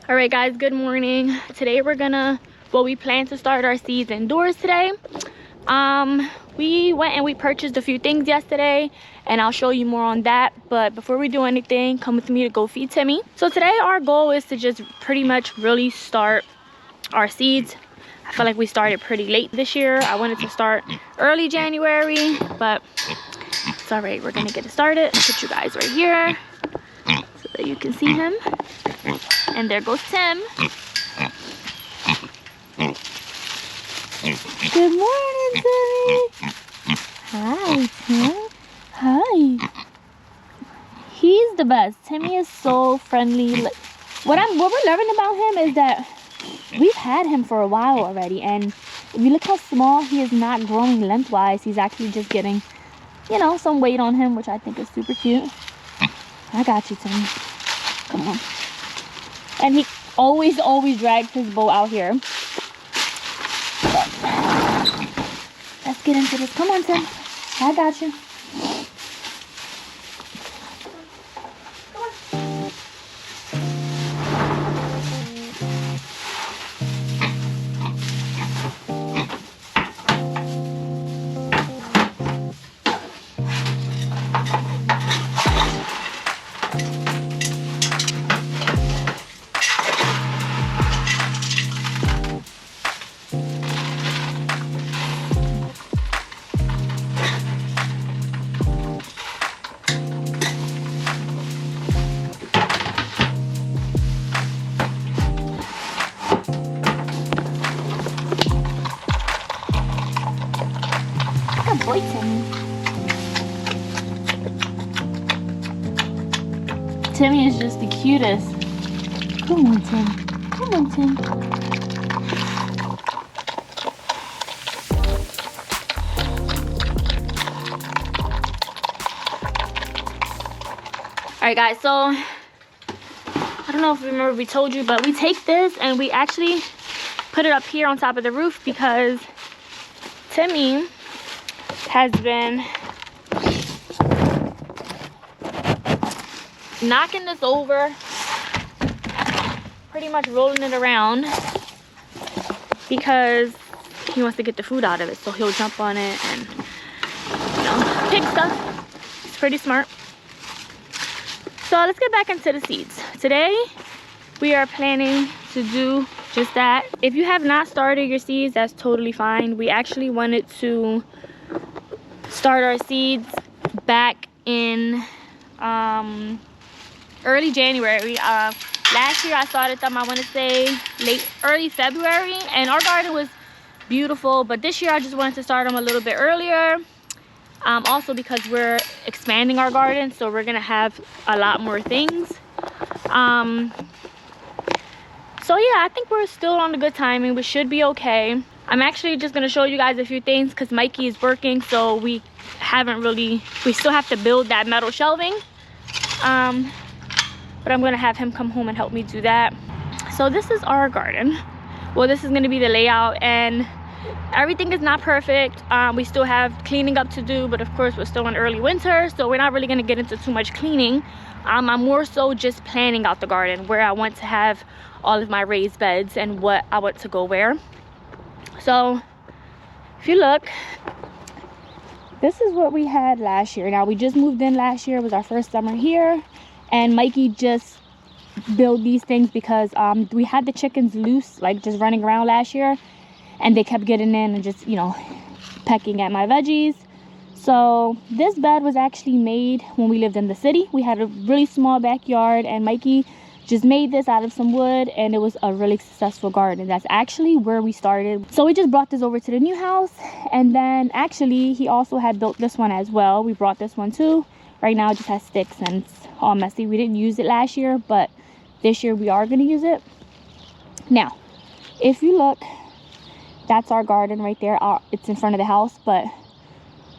All right guys, good morning. Today we plan to start our seeds indoors today. We went and we purchased a few things yesterday and I'll show you more on that. But before we do anything, come with me to go feed Timmy. So today our goal is to just pretty much really start our seeds. I feel like we started pretty late this year. I wanted to start early January, but it's all right. We're gonna get it started. Put you guys right here so that you can see him. And there goes Tim. Good morning, Timmy. Hi, Tim. Hi. He's the best. Timmy is so friendly. What we're learning about him is that we've had him for a while already, and if you look how small he is, not growing lengthwise. He's actually just getting, you know, some weight on him, which I think is super cute. I got you, Timmy. Come on. And he always drags his boat out here. But let's get into this. Come on, Tim. I got you. Boy, Timmy. Timmy is just the cutest. Come on, Tim. Come on, Tim. Alright guys, so I don't know if you remember we told you, but we take this and we actually put it up here on top of the roof because Timmy has been knocking this over, pretty much rolling it around because he wants to get the food out of it. So he'll jump on it and, you know, pick stuff. It's pretty smart. So let's get back into the seeds. Today we are planning to do just that. If you have not started your seeds, that's totally fine. We actually wanted to start our seeds back in early January. Last year I started them, I want to say early February, and our garden was beautiful, but this year I just wanted to start them a little bit earlier. Also because we're expanding our garden, so we're gonna have a lot more things. So yeah, I think we're still on the good timing. We should be okay. I'm actually just gonna show you guys a few things because Mikey is working, so we still have to build that metal shelving. But I'm gonna have him come home and help me do that. So this is our garden. Well, this is gonna be the layout, and everything is not perfect. We still have cleaning up to do, but of course we're still in early winter, so we're not really gonna get into too much cleaning. I'm more so just planning out the garden, where I want to have all of my raised beds and what I want to go where. So if you look, this is what we had last year. Now we just moved in last year. It was our first summer here, and Mikey just built these things because we had the chickens loose, like just running around last year, and they kept getting in and just, you know, pecking at my veggies. So this bed was actually made when we lived in the city. We had a really small backyard, and Mikey just made this out of some wood, and it was a really successful garden. That's actually where we started. So we just brought this over to the new house, and then actually he also had built this one as well. We brought this one too. Right now it just has sticks and it's all messy. We didn't use it last year, but this year we are going to use it. Now if you look, that's our garden right there. It's in front of the house, but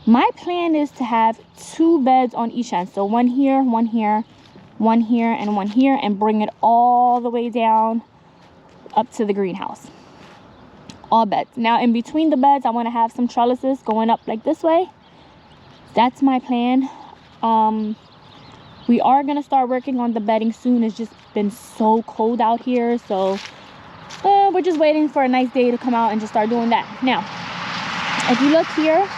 my plan is to have 2 beds on each end. So one here, one here, one here, and one here, and bring it all the way down up to the greenhouse. All beds. Now in between the beds I want to have some trellises going up like this way. That's my plan. We are gonna start working on the bedding soon. It's just been so cold out here, so we're just waiting for a nice day to come out and just start doing that. Now, if you look here,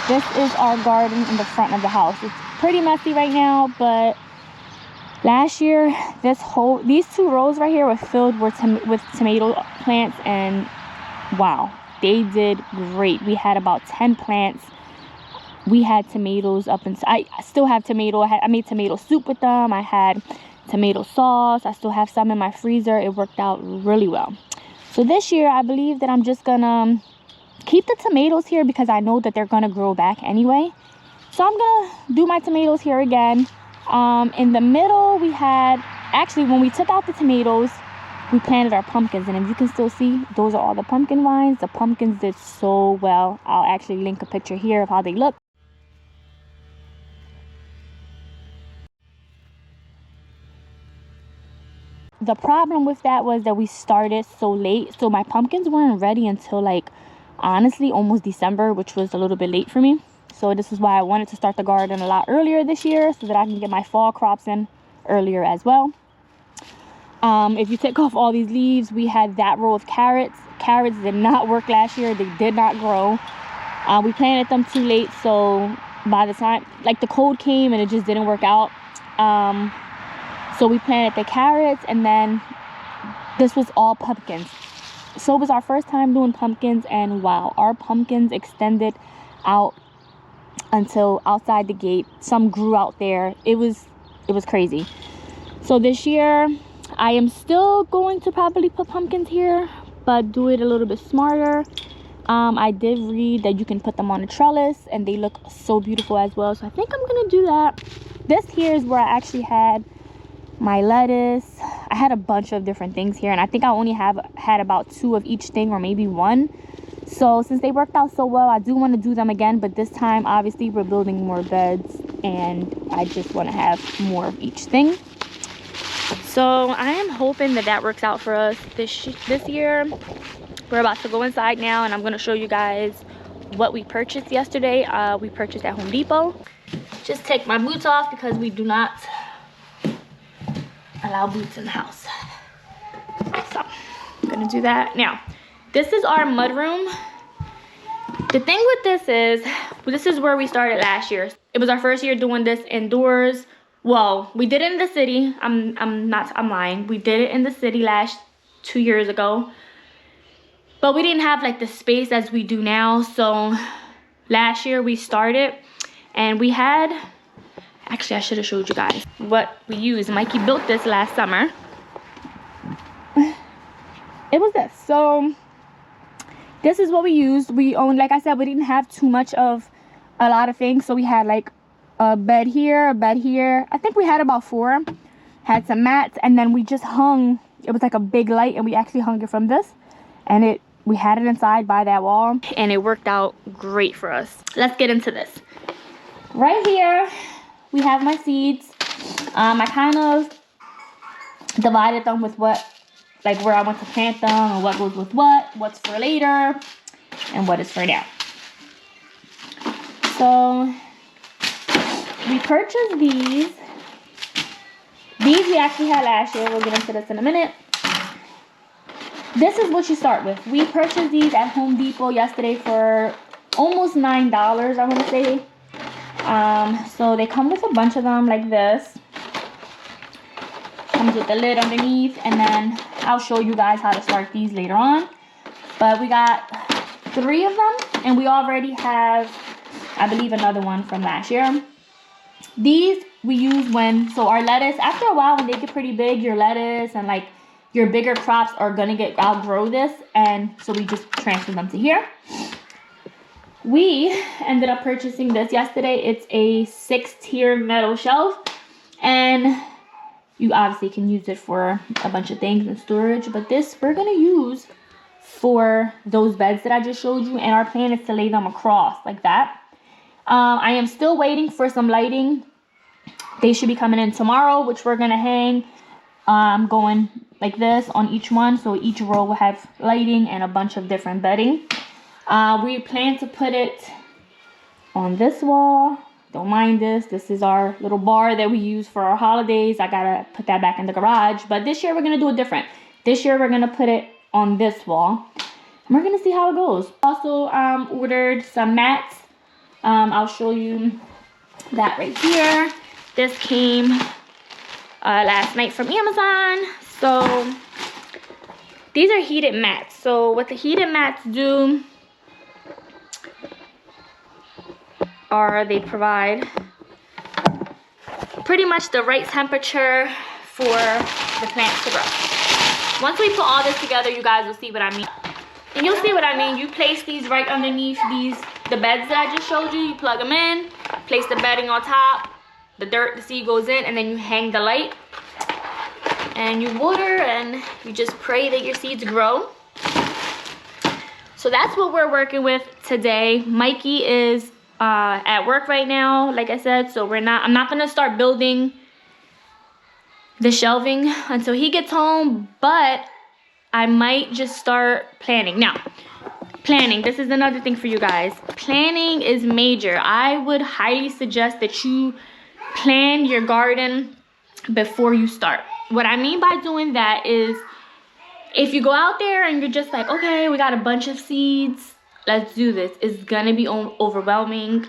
this is our garden in the front of the house. It's pretty messy right now, but last year these 2 rows right here were filled with tomato plants, and wow, they did great. We had about 10 plants. We had tomatoes up inside. I still have tomato. I made tomato soup with them. I had tomato sauce. I still have some in my freezer. It worked out really well. So this year, I believe that I'm just gonna keep the tomatoes here because I know that they're gonna grow back anyway. So I'm gonna do my tomatoes here again. In the middle, we had, actually when we took out the tomatoes, we planted our pumpkins, and if you can still see, those are all the pumpkin vines. The pumpkins did so well. I'll actually link a picture here of how they look. The problem with that was that we started so late, so my pumpkins weren't ready until, like, honestly almost December, which was a little bit late for me. So this is why I wanted to start the garden a lot earlier this year, so that I can get my fall crops in earlier as well. If you take off all these leaves, we had that row of carrots. Carrots did not work last year. They did not grow. We planted them too late, so by the time, like, the cold came and it just didn't work out. So we planted the carrots, and then this was all pumpkins. So it was our first time doing pumpkins, and wow, our pumpkins extended out until outside the gate. Some grew out there. It was crazy. So this year, I am still going to probably put pumpkins here, but do it a little bit smarter. I did read that you can put them on a trellis, and they look so beautiful as well. So I think I'm gonna do that. This here is where I actually had my lettuce. I had a bunch of different things here, and I think I only had about 2 of each thing, or maybe 1. So since they worked out so well, I do want to do them again, but this time obviously we're building more beds, and I just want to have more of each thing. So I am hoping that works out for us this year. We're about to go inside now, and I'm going to show you guys what we purchased yesterday. We purchased at Home Depot. Just take my boots off because we do not allow boots in the house. So I'm gonna do that now. This is our mudroom. The thing with this is where we started last year. It was our first year doing this indoors. Well, we did it in the city. I'm lying. We did it in the city 2 years ago, but we didn't have like the space as we do now. So last year we started, and we had, actually I should have showed you guys what we used. Mikey built this last summer. It was this. So this is what we used. We owned, like I said, we didn't have too much of a lot of things. So we had like a bed here, a bed here. I think we had about 4. Had some mats, and then we just hung. It was like a big light, and we actually hung it from this, and we had it inside by that wall, and it worked out great for us. Let's get into this. Right here we have my seeds. I kind of divided them with where I want to plant them, and what goes with what's for later, and what is for now. So we purchased these. These we actually had last year. We'll get into this in a minute. This is what you start with. We purchased these at Home Depot yesterday for almost $9, I want to say. So they come with a bunch of them like this. Comes with the lid underneath, and then I'll show you guys how to start these later on. But we got 3 of them, and we already have, I believe, another one from last year. These we use so our lettuce, after a while when they get pretty big, your lettuce and like your bigger crops are gonna outgrow this, and so we just transfer them to here. We ended up purchasing this yesterday. It's a 6-tier metal shelf, and you obviously can use it for a bunch of things and storage, but this we're gonna use for those beds that I just showed you, and our plan is to lay them across like that. I am still waiting for some lighting. They should be coming in tomorrow, which we're gonna hang going like this on each one, so each row will have lighting and a bunch of different bedding. We plan to put it on this wall, Don't mind this. This is our little bar that we use for our holidays. I gotta put that back in the garage. But this year we're gonna do it different. This year we're gonna put it on this wall. And we're gonna see how it goes. Also ordered some mats. I'll show you that right here. This came last night from Amazon. So these are heated mats. So what the heated mats do are they provide pretty much the right temperature for the plants to grow. Once we put all this together, you guys will see what I mean. And you'll see what I mean. You place these right underneath the beds that I just showed you. You plug them in, place the bedding on top, the dirt, the seed goes in, and then you hang the light. And you water and you just pray that your seeds grow. So that's what we're working with today. Mikey is at work right now, like I said, so I'm not gonna start building the shelving until he gets home, but I might just start planning. Now, planning, this is another thing for you guys. Planning is major. I would highly suggest that you plan your garden before you start. What I mean by doing that is, if you go out there and you're just like, okay, we got a bunch of seeds, let's do this, it's gonna be overwhelming.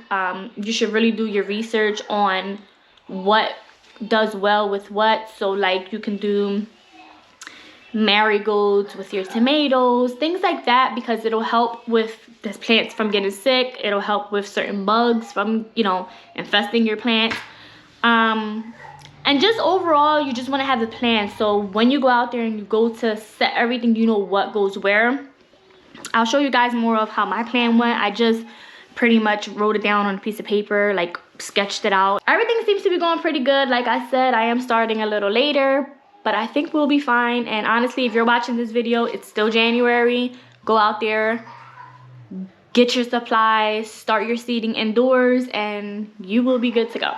You should really do your research on what does well with what. So like you can do marigolds with your tomatoes, things like that, because it'll help with the plants from getting sick. It'll help with certain bugs from, you know, infesting your plants. And just overall, you just want to have the plan. So when you go out there and you go to set everything, you know what goes where. I'll show you guys more of how my plan went. I just pretty much wrote it down on a piece of paper, like sketched it out. Everything seems to be going pretty good. Like I said, I am starting a little later, but I think we'll be fine. And honestly, if you're watching this video, it's still January. Go out there, get your supplies, start your seeding indoors, and you will be good to go.